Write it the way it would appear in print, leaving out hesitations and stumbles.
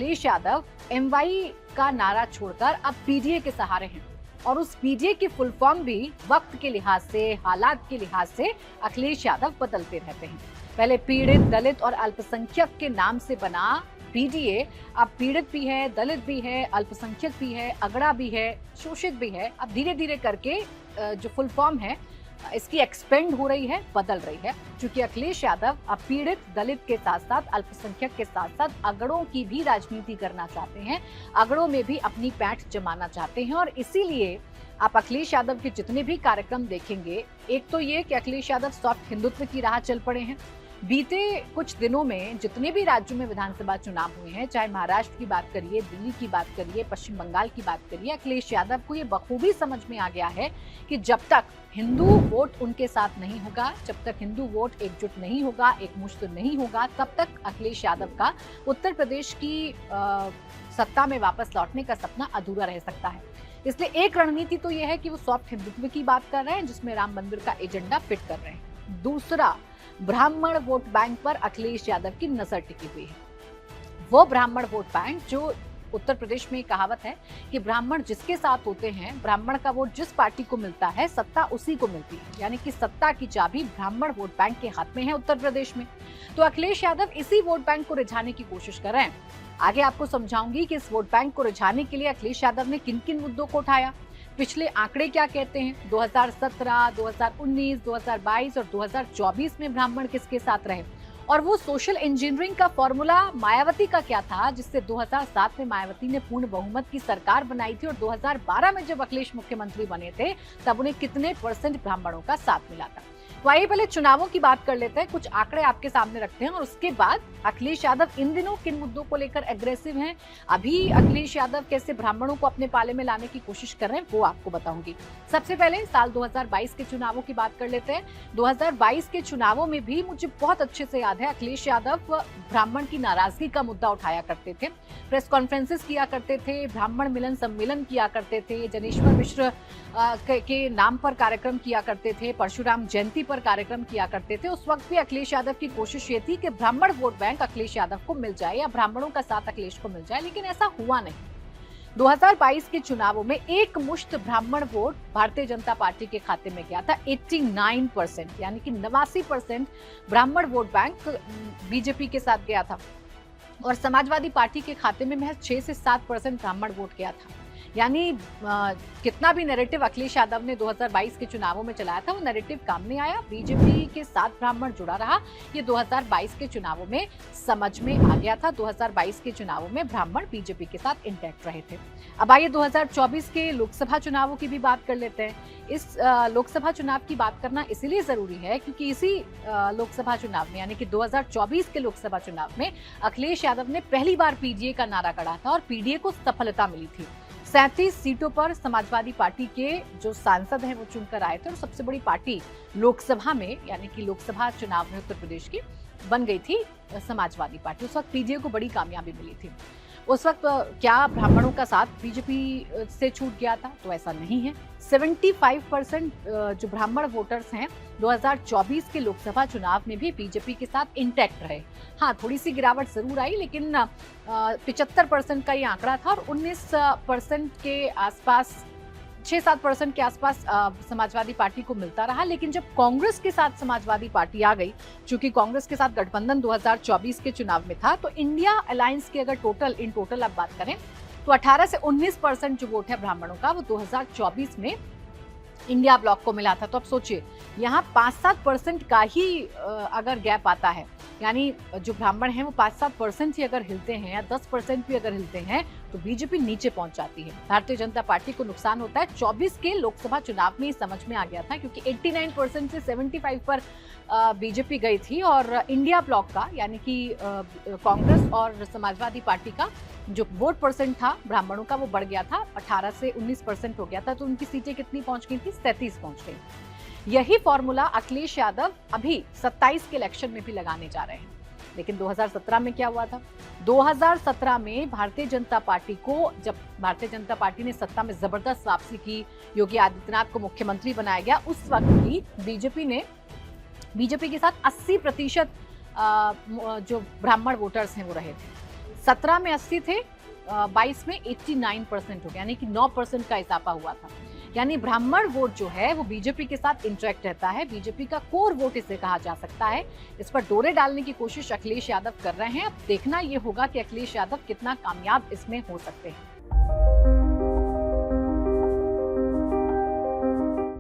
Akhilesh Yadav MY का नारा छोड़कर अब पीडीए के सहारे हैं और उस पीडीए की फुल फॉर्म भी वक्त के लिहाज से, हालात के लिहाज से अखिलेश यादव बदलते रहते हैं। पहले पीड़ित, दलित और अल्पसंख्यक के नाम से बना पीडीए अब पीड़ित भी है, दलित भी है, अल्पसंख्यक भी है, अगड़ा भी है, शोषित भी है। अब धीरे धीरे करके जो फुल फॉर्म है इसकी एक्सपेंड हो रही है, बदल रही है, क्योंकि अखिलेश यादव अब पीड़ित, दलित के साथ साथ अल्पसंख्यक के साथ साथ अगड़ों की भी राजनीति करना चाहते हैं, अगड़ों में भी अपनी पैठ जमाना चाहते हैं। और इसीलिए आप अखिलेश यादव के जितने भी कार्यक्रम देखेंगे, एक तो ये कि अखिलेश यादव सॉफ्ट हिंदुत्व की राह चल पड़े हैं। बीते कुछ दिनों में जितने भी राज्यों में विधानसभा चुनाव हुए हैं, चाहे महाराष्ट्र की बात करिए, दिल्ली की बात करिए, पश्चिम बंगाल की बात करिए, अखिलेश यादव को ये बखूबी समझ में आ गया है कि जब तक हिंदू वोट उनके साथ नहीं होगा, जब तक हिंदू वोट एकजुट नहीं होगा, एकमुश्त नहीं होगा, तब तक अखिलेश यादव का उत्तर प्रदेश की सत्ता में वापस लौटने का सपना अधूरा रह सकता है। इसलिए एक रणनीति तो यह है कि वो सॉफ्ट हिंदुत्व की बात कर रहे हैं, जिसमें राम मंदिर का एजेंडा फिट कर रहे हैं। दूसरा, ब्राह्मण वोट बैंक पर अखिलेश यादव की नजर टिकी हुई है। वो ब्राह्मण वोट बैंक जो उत्तर प्रदेश में कहावत है कि ब्राह्मण जिसके साथ होते हैं, ब्राह्मण का वोट जिस पार्टी को मिलता है, सत्ता उसी को मिलती है। यानी कि सत्ता की चाबी ब्राह्मण वोट बैंक के हाथ में है उत्तर प्रदेश में। तो अखिलेश यादव इसी वोट बैंक को रिझाने की कोशिश कर रहे हैं। आगे आपको समझाऊंगी कि इस वोट बैंक को रिझाने के लिए अखिलेश यादव ने किन किन मुद्दों को उठाया, पिछले आंकड़े क्या कहते हैं, 2017, 2019, 2022 और 2024 में ब्राह्मण किसके साथ रहे, और वो सोशल इंजीनियरिंग का फॉर्मूला मायावती का क्या था, जिससे 2007 में मायावती ने पूर्ण बहुमत की सरकार बनाई थी और 2012 में जब अखिलेश मुख्यमंत्री बने थे तब उन्हें कितने % ब्राह्मणों का साथ मिला था। तो आइए पहले चुनावों की बात कर लेते हैं, कुछ आंकड़े आपके सामने रखते हैं और उसके बाद अखिलेश यादव इन दिनों किन मुद्दों को लेकर एग्रेसिव हैं, अभी अखिलेश यादव कैसे ब्राह्मणों को अपने पाले में लाने की कोशिश कर रहे हैं, वो आपको बताऊंगी। सबसे पहले साल 2022 के चुनावों की बात कर लेते हैं। 2022 के चुनावों में भी मुझे बहुत अच्छे से याद है, अखिलेश यादव ब्राह्मण की नाराजगी का मुद्दा उठाया करते थे, प्रेस कॉन्फ्रेंसेस किया करते थे, ब्राह्मण मिलन सम्मेलन किया करते थे, जनेश्वर मिश्र के नाम पर कार्यक्रम किया करते थे, परशुराम जयंती पर कार्यक्रम किया करते थे। उस वक्त भी अखिलेश यादव की कोशिश ये थी कि ब्राह्मण वोट बैंक अखिलेश यादव को मिल जाए या ब्राह्मणों का साथ अखिलेश को मिल जाए, लेकिन ऐसा हुआ नहीं। 2022 के चुनावों में एक मुश्त ब्राह्मण वोट भारतीय जनता पार्टी के खाते में गया था, 89%, यानी कि 89% ब्राह्मण वोट बैंक बीजेपी के साथ गया था और समाजवादी पार्टी के खाते में महज 6 से 7% ब्राह्मण वोट गया था। यानी कितना भी नैरेटिव अखिलेश यादव ने 2022 के चुनावों में चलाया था, वो नैरेटिव काम नहीं आया, बीजेपी के साथ ब्राह्मण जुड़ा रहा। ये 2022 के चुनावों में समझ में आ गया था। 2022 के चुनावों में ब्राह्मण बीजेपी के साथ इंटैक्ट रहे थे। अब आइए 2024 के लोकसभा चुनावों की भी बात कर लेते हैं। इस लोकसभा चुनाव की बात करना इसलिए जरूरी है क्योंकि इसी लोकसभा चुनाव में, यानी कि 2024 के लोकसभा चुनाव में अखिलेश यादव ने पहली बार पीडीए का नारा गढ़ा था और पीडीए को सफलता मिली थी। 37 सीटों पर समाजवादी पार्टी के जो सांसद हैं वो चुनकर आए थे और सबसे बड़ी पार्टी लोकसभा में, यानी कि लोकसभा चुनाव में उत्तर प्रदेश की बन गई थी समाजवादी पार्टी। उस वक्त पीडीए को बड़ी कामयाबी मिली थी। उस वक्त क्या ब्राह्मणों का साथ बीजेपी से छूट गया था? तो ऐसा नहीं है। 75% जो ब्राह्मण वोटर्स हैं 2024 के लोकसभा चुनाव में भी बीजेपी के साथ इंटैक्ट रहे। हाँ, थोड़ी सी गिरावट जरूर आई, लेकिन 75% का ये आंकड़ा था और 19% के आसपास, 6-7% के आसपास समाजवादी पार्टी को मिलता रहा। लेकिन जब कांग्रेस के साथ समाजवादी पार्टी आ गई, चूंकि कांग्रेस के साथ गठबंधन 2024 के चुनाव में था, तो इंडिया अलायंस की अगर इन टोटल आप बात करें तो 18 से 19% जो वोट है ब्राह्मणों का वो 2024 में इंडिया ब्लॉक को मिला था। तो अब सोचिए, यहाँ 5-7% का ही अगर गैप आता है, यानी जो ब्राह्मण हैं वो 5-7% ही अगर हिलते हैं या 10% भी अगर हिलते हैं तो बीजेपी नीचे पहुंच जाती है। भारतीय जनता पार्टी को नुकसान होता है। 24 के लोकसभा चुनाव में समझ में आ गया था, क्योंकि 89% से 75 पर बीजेपी गई थी और इंडिया ब्लॉक का, यानी कि कांग्रेस और समाजवादी पार्टी का जो वोट परसेंट था ब्राह्मणों का वो बढ़ गया था, 18 से 19% हो गया था। तो उनकी सीटें कितनी पहुंच गई थी? 37 पहुंच गई। यही फॉर्मूला अखिलेश यादव अभी 27 के इलेक्शन में भी लगाने जा रहे हैं। लेकिन 2017 में क्या हुआ था? 2017 में भारतीय जनता पार्टी को, जब भारतीय जनता पार्टी ने सत्ता में जबरदस्त वापसी की, योगी आदित्यनाथ को मुख्यमंत्री बनाया गया, उस वक्त भी बीजेपी के साथ 80% जो ब्राह्मण वोटर्स हैं वो रहे थे। 17 में 80 थे, 22 में 89% हो गया, यानी कि 9% का इजाफा हुआ था। यानी ब्राह्मण वोट जो है वो बीजेपी के साथ इंटरेक्ट रहता है, बीजेपी का कोर वोट इसे कहा जा सकता है। इस पर डोरे डालने की कोशिश अखिलेश यादव कर रहे हैं। अब देखना ये होगा कि अखिलेश यादव कितना कामयाब इसमें हो सकते हैं।